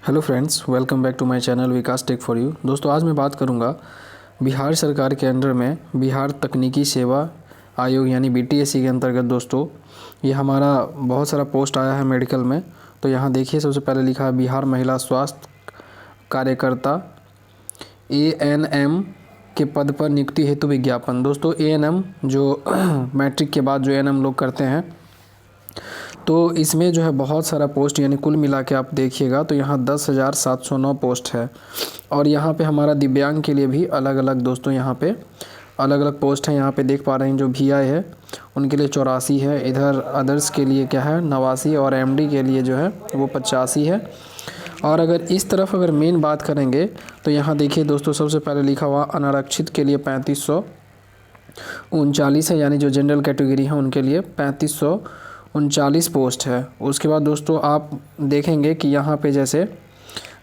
Hello friends, welcome back to my channel Vikas tech for you. दोस्तों, आज मैं बात करूंगा बिहार सरकार के अंडर में बिहार तकनीकी सेवा आयोग यानी बीटीएससी के अंतर्गत। दोस्तों, ये हमारा बहुत सारा पोस्ट आया है मेडिकल में। तो यहाँ देखिए, सबसे पहले लिखा है बिहार महिला स्वास्थ्य कार्यकर्ता एएनएम के पद पर नियुक्ति हेतु विज्ञापन। दोस्तों, एएनएम जो मैट्रिक के बाद जो एएनएम लोग करते हैं, तो इसमें जो है बहुत सारा पोस्ट, यानी कुल मिला के आप देखिएगा तो यहाँ 10,709 पोस्ट है। और यहाँ पे हमारा दिव्यांग के लिए भी अलग अलग दोस्तों यहाँ पे अलग अलग पोस्ट हैं। यहाँ पे देख पा रहे हैं जो वीआई है उनके लिए 84 है, इधर अदर्स के लिए क्या है 89, और एमडी के लिए जो है वो 85 है। और अगर इस तरफ अगर मेन बात करेंगे तो यहाँ देखिए दोस्तों, सबसे पहले लिखा हुआ अनारक्षित के लिए 3539 है, यानी जो जनरल कैटेगरी है उनके लिए 3539 पोस्ट है। उसके बाद दोस्तों आप देखेंगे कि यहाँ पे जैसे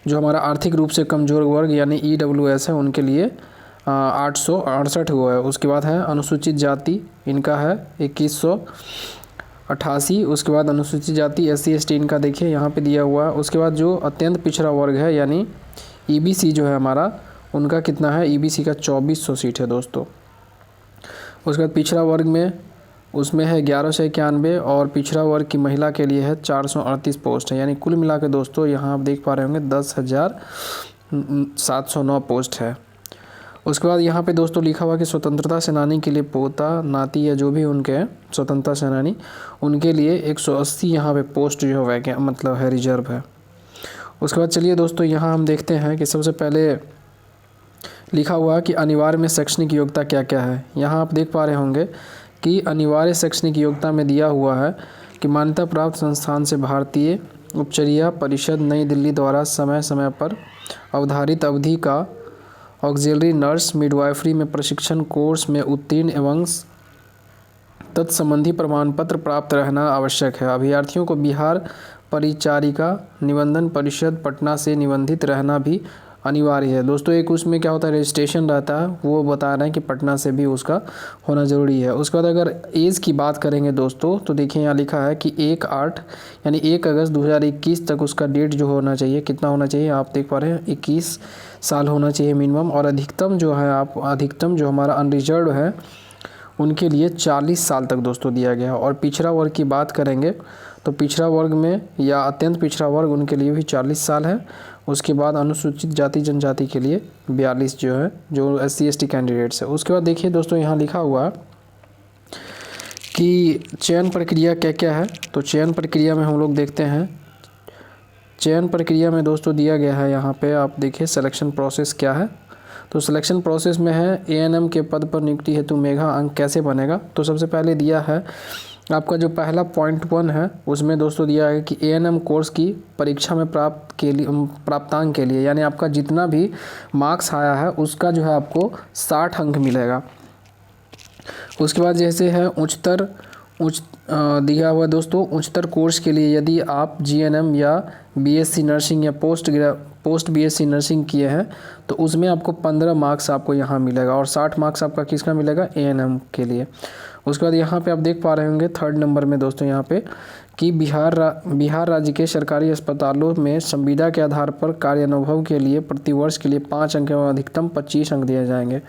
जो हमारा आर्थिक रूप से कमज़ोर वर्ग यानी ईडब्ल्यूएस है उनके लिए 868 वो है। उसके बाद है अनुसूचित जाति, इनका है 2188। उसके बाद अनुसूचित जाति एससी एसटी इनका देखिए यहाँ पे दिया हुआ है। उसके बाद जो अत्यंत पिछड़ा वर्ग है यानी ईबीसी जो है हमारा, उनका कितना है, ईबीसी का 2400 सीट है दोस्तों। उसके बाद पिछड़ा वर्ग में उसमें है 1191, और पिछड़ा वर्ग की महिला के लिए है 438 पोस्ट है। यानी कुल मिला के दोस्तों यहाँ आप देख पा रहे होंगे 10,709 पोस्ट है। उसके बाद यहाँ पे दोस्तों लिखा हुआ कि स्वतंत्रता सेनानी के लिए पोता नाती या जो भी उनके हैं स्वतंत्रता सेनानी, उनके लिए 180 यहाँ पे पोस्ट जो है मतलब है रिजर्व है। उसके बाद चलिए दोस्तों यहाँ हम देखते हैं कि सबसे पहले लिखा हुआ कि अनिवार्य में शैक्षणिक योग्यता क्या क्या है। यहाँ आप देख पा रहे होंगे कि अनिवार्य शैक्षणिक योग्यता में दिया हुआ है कि मान्यता प्राप्त संस्थान से भारतीय उपचर्या परिषद नई दिल्ली द्वारा समय समय पर अवधारित अवधि का ऑक्सिलरी नर्स मिडवाइफरी में प्रशिक्षण कोर्स में उत्तीर्ण एवं तत्संबंधी प्रमाण पत्र प्राप्त रहना आवश्यक है। अभ्यर्थियों को बिहार परिचारिका निबंधन परिषद पटना से निबंधित रहना भी अनिवार्य है। दोस्तों, एक उसमें क्या होता है रजिस्ट्रेशन रहता है, वो बता रहे हैं कि पटना से भी उसका होना ज़रूरी है। उसके बाद अगर एज की बात करेंगे दोस्तों तो देखिए यहाँ लिखा है कि 1/8 यानी 1 अगस्त 2021 तक उसका डेट जो होना चाहिए, कितना होना चाहिए आप देख पा रहे हैं 21 साल होना चाहिए मिनिमम। और अधिकतम जो है अधिकतम जो हमारा अनरिजर्व है उनके लिए 40 साल तक दोस्तों दिया गया है। और पिछड़ा वर्ग की बात करेंगे तो पिछड़ा वर्ग में या अत्यंत पिछड़ा वर्ग उनके लिए भी 40 साल है। उसके बाद अनुसूचित जाति जनजाति के लिए 42 जो है, जो एससी एसटी कैंडिडेट्स है। उसके बाद देखिए दोस्तों यहाँ लिखा हुआ कि चयन प्रक्रिया क्या क्या है। तो चयन प्रक्रिया में हम लोग देखते हैं, चयन प्रक्रिया में दोस्तों दिया गया है यहाँ पे आप देखिए सिलेक्शन प्रोसेस क्या है। तो सिलेक्शन प्रोसेस में है एएनएम के पद पर नियुक्ति हेतु मेगा अंक कैसे बनेगा। तो सबसे पहले दिया है आपका जो पहला पॉइंट 1 है उसमें दोस्तों दिया है कि एएनएम कोर्स की परीक्षा में प्राप्तांक के लिए, यानी आपका जितना भी मार्क्स आया है उसका जो है आपको 60 अंक मिलेगा। उसके बाद जैसे है दिया हुआ दोस्तों उच्चतर कोर्स के लिए यदि आप जीएनएम या बीएससी नर्सिंग या पोस्ट बीएससी नर्सिंग किए हैं तो उसमें आपको 15 मार्क्स आपको यहाँ मिलेगा, और 60 मार्क्स आपका किसका मिलेगा, एएनएम के लिए। उसके बाद यहाँ पे आप देख पा रहे होंगे 3rd नंबर में दोस्तों यहाँ पे कि बिहार राज्य के सरकारी अस्पतालों में संविदा के आधार पर कार्यानुभव के लिए प्रतिवर्ष के लिए 5 अंक एवं अधिकतम 25 अंक दिए जाएंगे।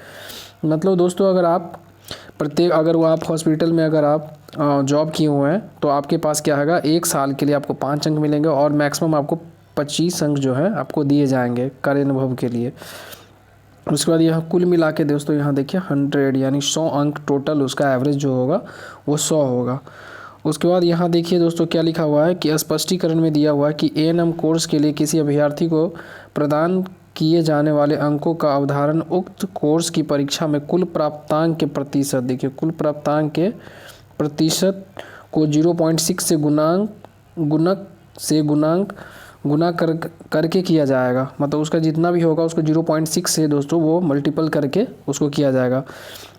मतलब दोस्तों अगर वो आप हॉस्पिटल में अगर आप जॉब किए हुए हैं तो आपके पास क्या होगा, 1 साल के लिए आपको 5 अंक मिलेंगे, और मैक्सिमम आपको 25 अंक जो है आपको दिए जाएंगे कार्यानुभव के लिए। उसके बाद यहाँ कुल मिला के दोस्तों यहाँ देखिए 100 यानी 100 अंक टोटल उसका एवरेज जो होगा वो 100 होगा। उसके बाद यहाँ देखिए दोस्तों क्या लिखा हुआ है कि स्पष्टीकरण में दिया हुआ है कि एएनएम कोर्स के लिए किसी अभ्यर्थी को प्रदान किए जाने वाले अंकों का अवधारण उक्त कोर्स की परीक्षा में कुल प्राप्तांक के प्रतिशत, देखिए कुल प्राप्तांक के प्रतिशत को 0.6 से गुना करके किया जाएगा। मतलब उसका जितना भी होगा उसको 0.6 से दोस्तों वो मल्टीपल करके उसको किया जाएगा।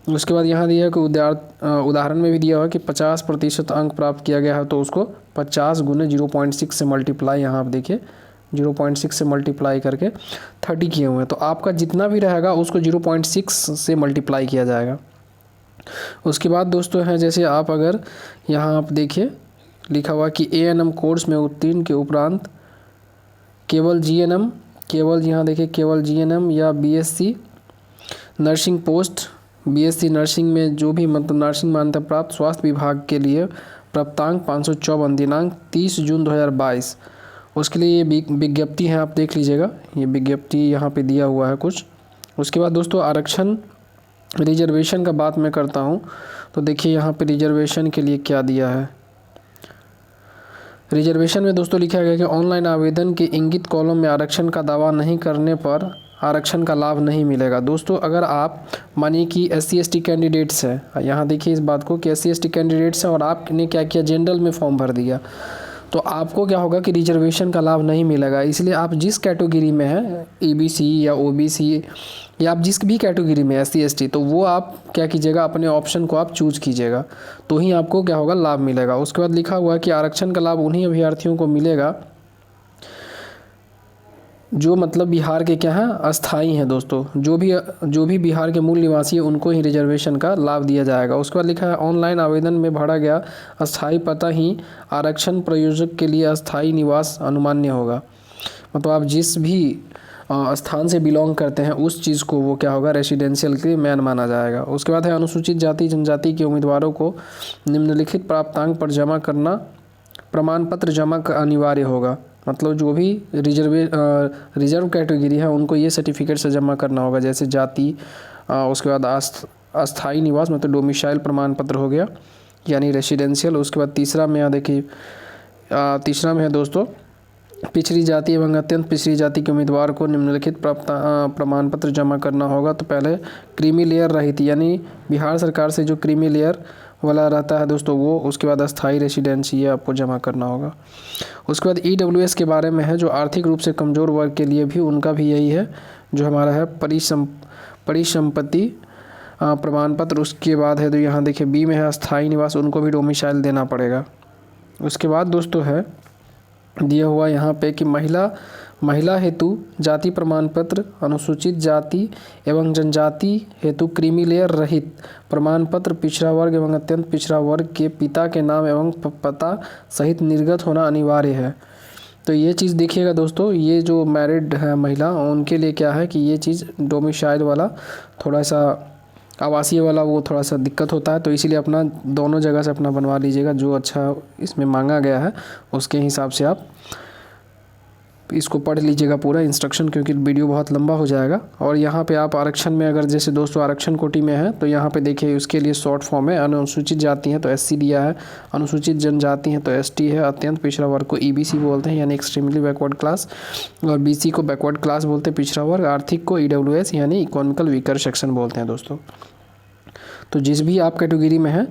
उसके बाद यहाँ दिया है कि उदाहरण में भी दिया हुआ कि 50% अंक प्राप्त किया गया है तो उसको 50 गुने 0.6 से मल्टीप्लाई, यहाँ आप देखिए 0.6 से मल्टीप्लाई करके 30 किए हुए हैं। तो आपका जितना भी रहेगा उसको 0.6 से मल्टीप्लाई किया जाएगा। उसके बाद दोस्तों है जैसे आप अगर यहाँ आप देखिए लिखा हुआ कि एएनएम कोर्स में उत्तीर्ण के उपरांत केवल जीएनएम, केवल यहाँ देखिए केवल जीएनएम या BSc nursing post BSc nursing में जो भी मतलब नर्सिंग मान्यता प्राप्त स्वास्थ्य विभाग के लिए प्राप्तांक 554 दिनांक 30 जून 2022। उसके लिए ये विज्ञप्ति है, आप देख लीजिएगा, ये विज्ञप्ति यहाँ पे दिया हुआ है कुछ। उसके बाद दोस्तों आरक्षण रिजर्वेशन का बात मैं करता हूँ, तो देखिए यहाँ पे रिजर्वेशन के लिए क्या दिया है। रिजर्वेशन में दोस्तों लिखा गया कि ऑनलाइन आवेदन के इंगित कॉलम में आरक्षण का दावा नहीं करने पर आरक्षण का लाभ नहीं मिलेगा। दोस्तों अगर आप मानिए कि SC/ST कैंडिडेट्स हैं, यहाँ देखिए इस बात को कि SC/ST कैंडिडेट्स हैं और आपने क्या किया, जनरल में फॉर्म भर दिया, तो आपको क्या होगा कि रिजर्वेशन का लाभ नहीं मिलेगा। इसलिए आप जिस कैटेगरी में हैं, EBC या OBC या आप जिस भी कैटेगरी में SC/ST, तो वो आप क्या कीजिएगा, अपने ऑप्शन को आप चूज कीजिएगा, तो ही आपको क्या होगा, लाभ मिलेगा। उसके बाद लिखा हुआ है कि आरक्षण का लाभ उन्हीं अभ्यर्थियों को मिलेगा जो मतलब बिहार के क्या हैं, अस्थाई हैं। दोस्तों जो भी बिहार के मूल निवासी है उनको ही रिजर्वेशन का लाभ दिया जाएगा। उसके बाद लिखा है ऑनलाइन आवेदन में भरा गया अस्थाई पता ही आरक्षण प्रयोजक के लिए अस्थाई निवास अनुमान्य होगा। मतलब आप जिस भी स्थान से बिलोंग करते हैं उस चीज़ को वो क्या होगा, रेसिडेंशियल के लिए मैन माना जाएगा। उसके बाद है अनुसूचित जाति जनजाति के उम्मीदवारों को निम्नलिखित प्राप्तांक पर जमा करना प्रमाण पत्र जमा अनिवार्य होगा। मतलब जो भी रिजर्व कैटेगरी है उनको ये सर्टिफिकेट से जमा करना होगा, जैसे जाति, उसके बाद अस्थाई निवास मतलब डोमिसाइल प्रमाण पत्र हो गया, यानी रेसिडेंशियल। उसके बाद तीसरा में यहाँ देखिए, तीसरा में है दोस्तों पिछड़ी जाति एवं अत्यंत पिछड़ी जाति के उम्मीदवार को निम्नलिखित प्रमाण पत्र जमा करना होगा। तो पहले क्रीमी लेयर रहित, यानी बिहार सरकार से जो क्रीमी लेयर वाला रहता है दोस्तों वो, उसके बाद अस्थाई रेसिडेंसी ये आपको जमा करना होगा। उसके बाद EWS के बारे में है, जो आर्थिक रूप से कमज़ोर वर्ग के लिए भी उनका भी यही है, जो हमारा है परिसंपत्ति प्रमाण पत्र। उसके बाद है तो यहाँ देखिए B में है अस्थाई निवास, उनको भी डोमिसाइल देना पड़ेगा। उसके बाद दोस्तों है दिया हुआ यहाँ पे कि महिला हेतु जाति प्रमाण पत्र, अनुसूचित जाति एवं जनजाति हेतु क्रीमी लेयर रहित प्रमाण पत्र, पिछड़ा वर्ग एवं अत्यंत पिछड़ा वर्ग के पिता के नाम एवं पता सहित निर्गत होना अनिवार्य है। तो ये चीज़ देखिएगा दोस्तों, ये जो मैरिड है महिला उनके लिए क्या है कि ये चीज़ डोमिसाइल वाला थोड़ा सा आवासीय वाला वो थोड़ा सा दिक्कत होता है, तो इसीलिए अपना दोनों जगह से अपना बनवा लीजिएगा, जो अच्छा इसमें मांगा गया है उसके हिसाब से आप इसको पढ़ लीजिएगा पूरा इंस्ट्रक्शन, क्योंकि वीडियो बहुत लंबा हो जाएगा। और यहाँ पे आप आरक्षण में अगर जैसे दोस्तों आरक्षण कोटि में है तो यहाँ पे देखिए उसके लिए शॉर्ट फॉर्म है, अनुसूचित जाति है तो SC दिया है, अनुसूचित जनजाति है तो ST है, अत्यंत पिछड़ा वर्ग को EBC बोलते हैं यानी एक्सट्रीमली बैकवर्ड क्लास, और BC को बैकवर्ड क्लास बोलते हैं पिछड़ा वर्ग, आर्थिक को EWS यानी इकोनॉमिकल वीकर सेक्शन बोलते हैं दोस्तों। तो जिस भी आप कैटेगरी में हैं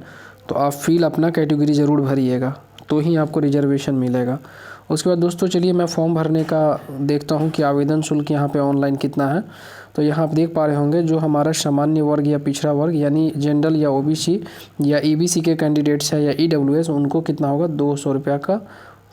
तो आप फील अपना कैटेगरी ज़रूर भरिएगा, तो ही आपको रिजर्वेशन मिलेगा। उसके बाद दोस्तों चलिए मैं फॉर्म भरने का देखता हूं कि आवेदन शुल्क यहाँ पे ऑनलाइन कितना है। तो यहाँ आप देख पा रहे होंगे जो हमारा सामान्य वर्ग या पिछड़ा वर्ग यानी जनरल या OBC या EBC के कैंडिडेट्स हैं या EWS, उनको कितना होगा, 200 रुपया का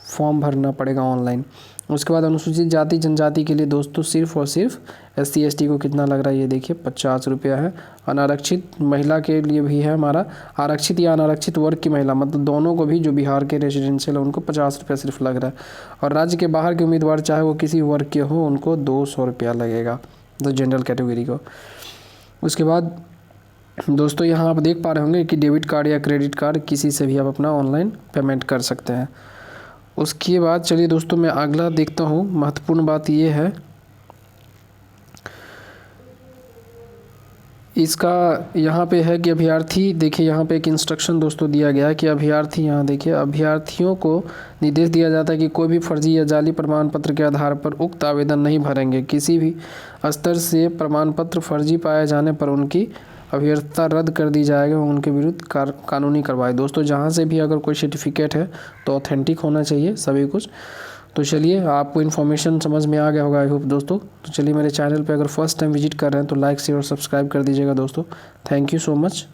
फॉर्म भरना पड़ेगा ऑनलाइन। उसके बाद अनुसूचित जाति जनजाति के लिए दोस्तों सिर्फ और सिर्फ SC/ST को कितना लग रहा है ये देखिए 50 रुपया है। अनारक्षित महिला के लिए भी है हमारा, आरक्षित या अनारक्षित वर्ग की महिला मतलब दोनों को भी जो बिहार के रेजिडेंशियल है उनको 50 रुपया सिर्फ लग रहा है। और राज्य के बाहर के उम्मीदवार चाहे वो किसी वर्ग के हो उनको 200 रुपया लगेगा, तो जनरल कैटेगरी को। उसके बाद दोस्तों यहाँ आप देख पा रहे होंगे कि डेबिट कार्ड या क्रेडिट कार्ड किसी से भी आप अपना ऑनलाइन पेमेंट कर सकते हैं। उसके बाद चलिए दोस्तों मैं अगला देखता हूँ। महत्वपूर्ण बात ये है इसका, यहाँ पे है कि अभ्यर्थी देखिए यहाँ पे एक इंस्ट्रक्शन दोस्तों दिया गया है कि अभ्यर्थी, यहाँ देखिए अभ्यर्थियों को निर्देश दिया जाता है कि कोई भी फर्जी या जाली प्रमाण पत्र के आधार पर उक्त आवेदन नहीं भरेंगे। किसी भी स्तर से प्रमाण पत्र फर्जी पाए जाने पर उनकी अभ्यर्थता रद्द कर दी जाएगी और उनके विरुद्ध कानूनी कार्रवाई। दोस्तों जहाँ से भी अगर कोई सर्टिफिकेट है तो ऑथेंटिक होना चाहिए सभी कुछ। तो चलिए आपको इन्फॉर्मेशन समझ में आ गया होगा आई होप दोस्तों। तो चलिए मेरे चैनल पे अगर फर्स्ट टाइम विजिट कर रहे हैं तो लाइक शेयर और सब्सक्राइब कर दीजिएगा दोस्तों। Thank you so much.